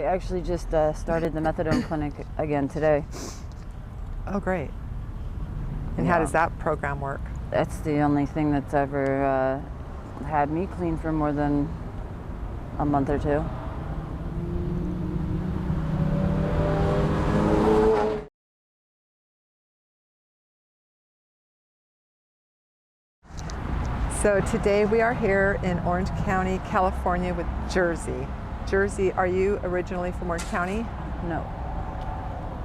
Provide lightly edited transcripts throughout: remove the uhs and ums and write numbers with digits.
actually just started the methadone clinic again today. Oh, great. And how does that program work? That's the only thing that's ever had me clean for more than a month or two. So today we are here in Orange County, California with Jersey. Jersey, are you originally from Orange County? No,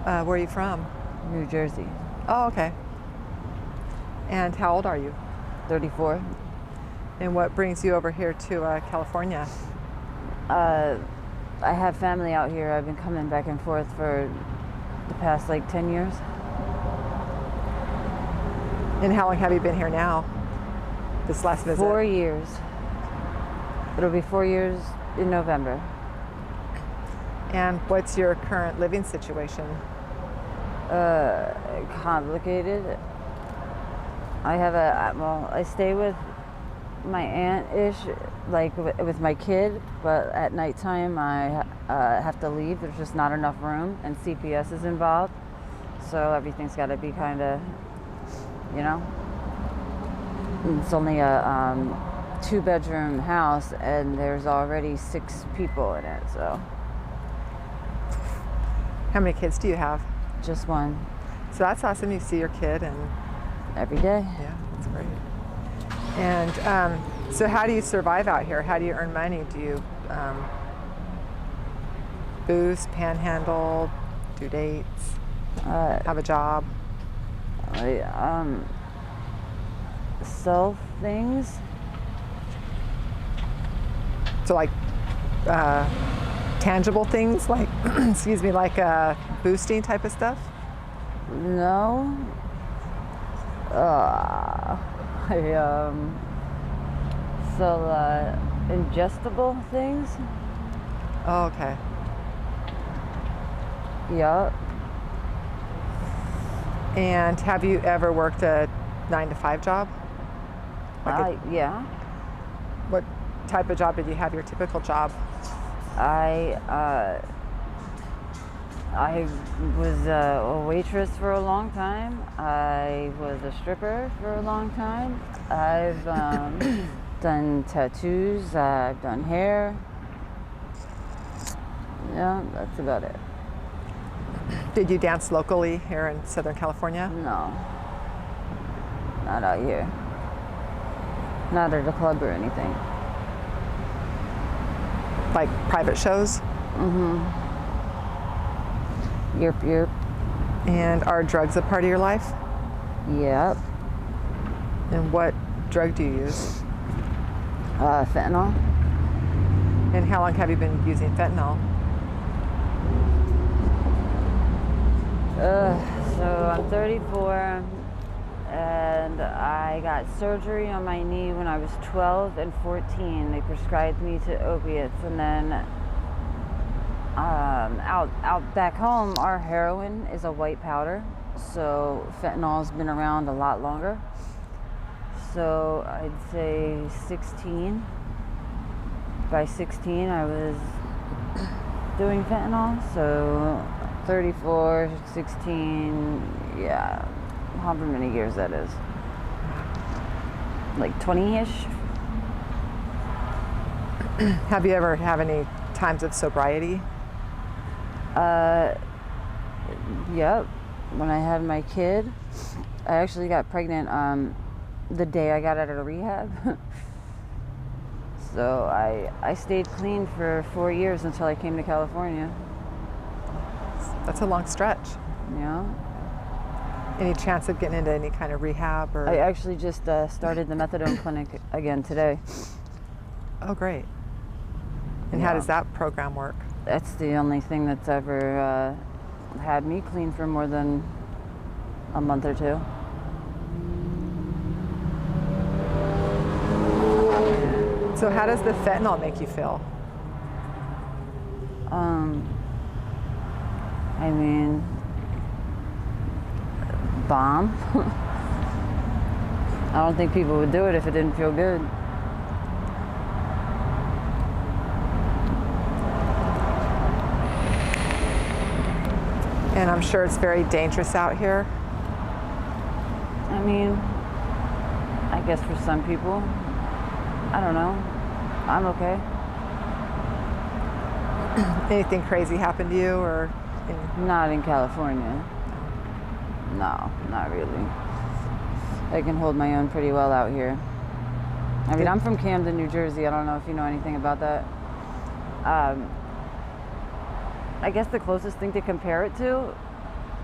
Where are you from? New Jersey. Oh, okay. And how old are you? 34. And what brings you over here to California? I have family out here. I've been coming back and forth for the past like 10 years. And how long have you been here now? This last visit? 4 years. It'll be 4 years in November. And what's your current living situation? Complicated. I stay with my aunt-ish, like with my kid, but at nighttime I have to leave. There's just not enough room, and CPS is involved, so everything's got to be kind of, you know. It's only a 2-bedroom house, and there's already 6 people in it, so. How many kids do you have? Just one. So that's awesome. You see your kid and every day. Yeah, that's great. And so how do you survive out here? How do you earn money? Do you booze, panhandle, do dates, have a job? I sell things. So like tangible things, like excuse me, like boosting type of stuff? No. I sell ingestible things. Oh, okay. Yup. And have you ever worked a 9-to-5 job? Yeah. What type of job did you have? Your typical job? I was a waitress for a long time. I was a stripper for a long time. I've done tattoos. I've done hair. Yeah, that's about it. Did you dance locally here in Southern California? No, not out here. Not at a club or anything. Like private shows? Mm-hmm. Yep. And are drugs a part of your life? Yep. And what drug do you use? Fentanyl. And how long have you been using fentanyl? So I'm 34, and I got surgery on my knee when I was 12 and 14. They prescribed me to opiates, and then out back home, our heroin is a white powder, so fentanyl's been around a lot longer. So I'd say 16. By 16, I was doing fentanyl, so 34, 16, yeah, however many years that is. Like 20-ish. Have you ever had any times of sobriety? Yep. When I had my kid, I actually got pregnant the day I got out of rehab. So I stayed clean for 4 years until I came to California. That's a long stretch. Yeah. Any chance of getting into any kind of rehab? Or? I actually just started the methadone clinic again today. Oh, great. And how does that program work? That's the only thing that's ever had me clean for more than a month or two. So how does the fentanyl make you feel? I mean, bomb. I don't think people would do it if it didn't feel good. And I'm sure it's very dangerous out here. I mean, I guess for some people, I don't know. I'm okay. Anything crazy happened to you or? Not in California. No, not really. I can hold my own pretty well out here. I mean, I'm from Camden, New Jersey. I don't know if you know anything about that. I guess the closest thing to compare it to,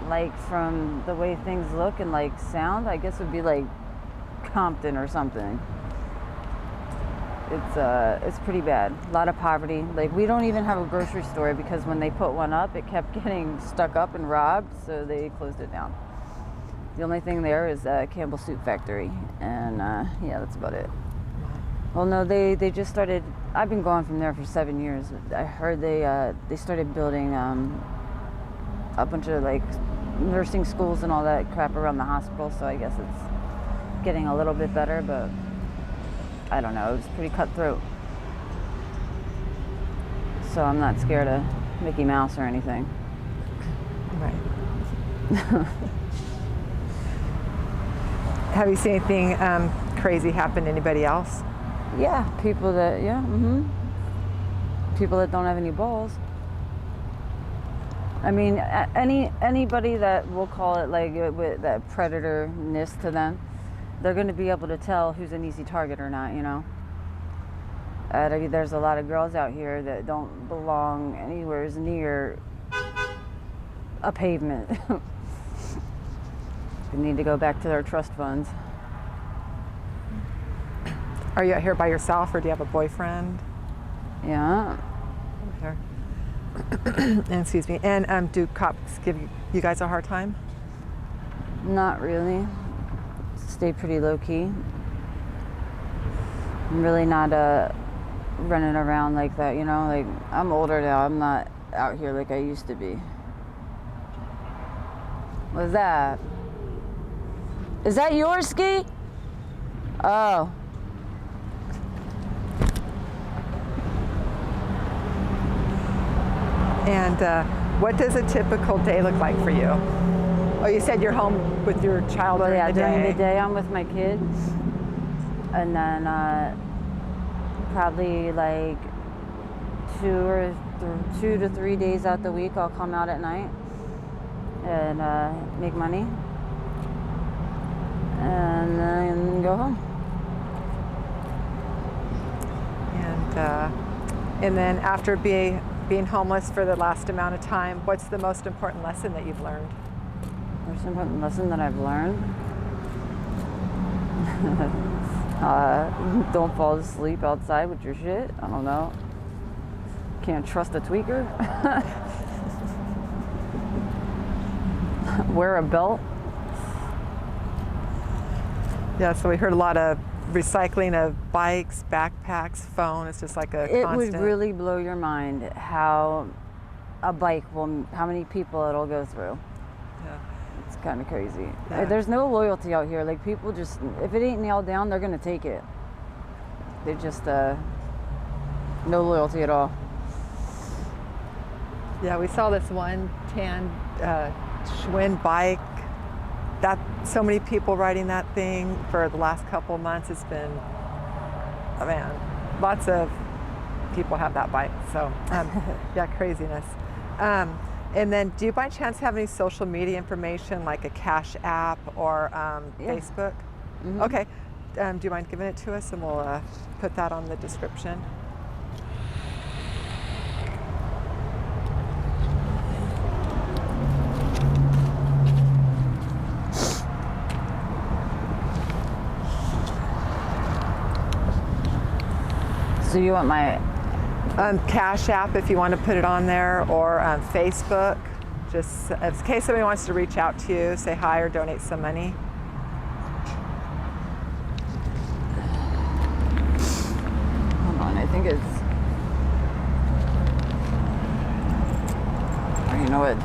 like from the way things look and like sound, I guess would be like Compton or something. It's pretty bad. A lot of poverty. Like we don't even have a grocery store because when they put one up, it kept getting stuck up and robbed, so they closed it down. The only thing there is Campbell Soup Factory, and yeah, that's about it. Well, no, they just started. I've been going from there for 7 years. I heard they started building a bunch of like nursing schools and all that crap around the hospital. So I guess it's getting a little bit better, but I don't know. It was pretty cutthroat. So I'm not scared of Mickey Mouse or anything. Right. Have you seen anything crazy happen to anybody else? Yeah, people that people that don't have any balls. I mean, anybody that we'll call it like with that predator-ness to them, they're going to be able to tell who's an easy target or not, you know. I mean, there's a lot of girls out here that don't belong anywhere near a pavement. They need to go back to their trust funds. Are you out here by yourself or do you have a boyfriend? Yeah. Okay. And excuse me. And do cops give you guys a hard time? Not really. Stay pretty low key. I'm really not running around like that, you know. Like I'm older now. I'm not out here like I used to be. What's that? Is that your ski? Oh. And what does a typical day look like for you? Oh, you said you're home with your child during the day. During the day I'm with my kids. And then probably like 2 to 3 days out the week I'll come out at night and make money. And then go home. And then after being homeless for the last amount of time, what's the most important lesson that you've learned? Most important lesson that I've learned? Don't fall asleep outside with your shit. I don't know. Can't trust a tweaker. Wear a belt. Yeah, so we heard a lot of recycling of bikes, backpacks, phone. It's just like a It constant. would really blow your mind how a bike how many people it'll go through. Yeah. It's kind of crazy. Yeah. There's no loyalty out here. Like people just, if it ain't nailed down, they're gonna take it. They just, no loyalty at all. Yeah, we saw this one tan Schwinn bike. That so many people riding that thing for the last couple of months. It's been, oh man, lots of people have that bike. So yeah, craziness. And then, do you by chance have any social media information like a Cash App or Facebook? Mm-hmm. Okay. Do you mind giving it to us, and we'll put that on the description. So you want my Cash App if you want to put it on there, or Facebook, just in case somebody wants to reach out to you, say hi or donate some money. Hold on, I think it's, oh, you know what,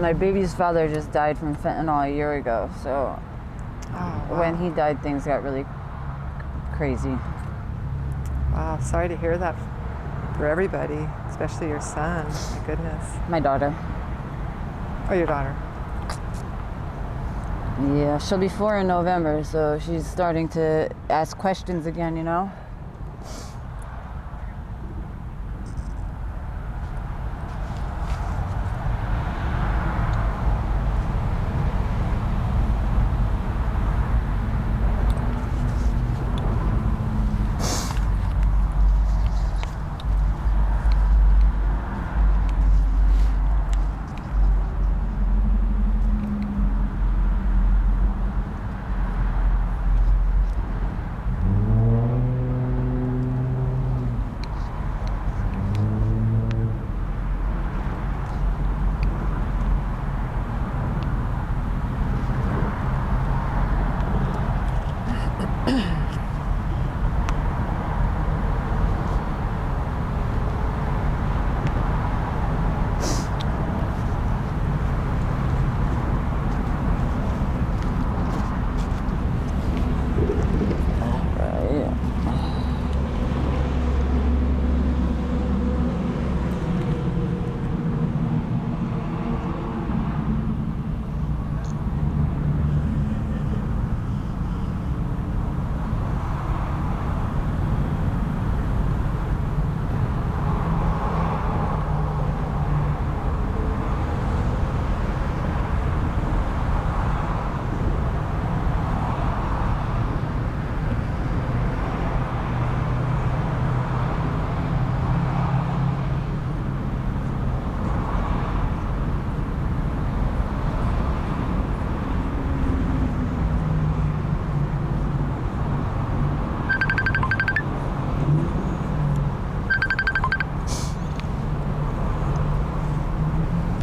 my baby's father just died from fentanyl a year ago, so Oh, wow. When he died, things got really crazy. Wow, sorry to hear that for everybody, especially your son. My goodness. My daughter. Oh, your daughter. Yeah, she'll be 4 in November, so she's starting to ask questions again, you know?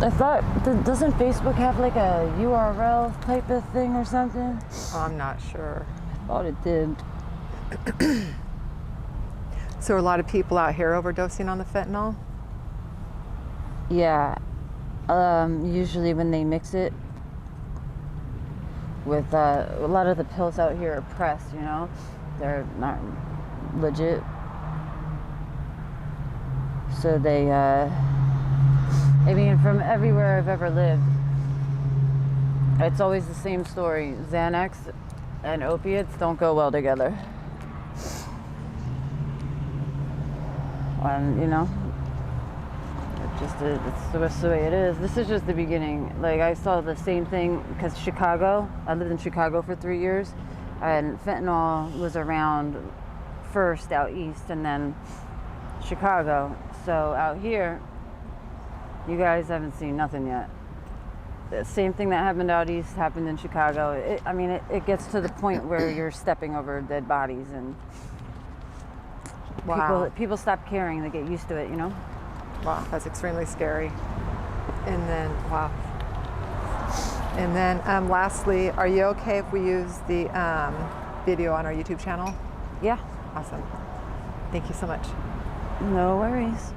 I thought, doesn't Facebook have like a URL type of thing or something? Oh, I'm not sure. I thought it did. So are a lot of people out here overdosing on the fentanyl? Yeah. Usually when they mix it with a lot of the pills out here are pressed, you know? They're not legit. So they, I mean, from everywhere I've ever lived, it's always the same story. Xanax and opiates don't go well together. And, you know, it's the way it is. This is just the beginning. Like, I saw the same thing because Chicago, I lived in Chicago for 3 years, and fentanyl was around first out east and then Chicago. So out here, you guys haven't seen nothing yet. The same thing that happened out east happened in Chicago. It gets to the point where you're stepping over dead bodies, and Wow. people stop caring. They get used to it, you know? Wow, that's extremely scary. And then, wow. And then lastly, are you okay if we use the video on our YouTube channel? Yeah, Awesome. Thank you so much. no worries.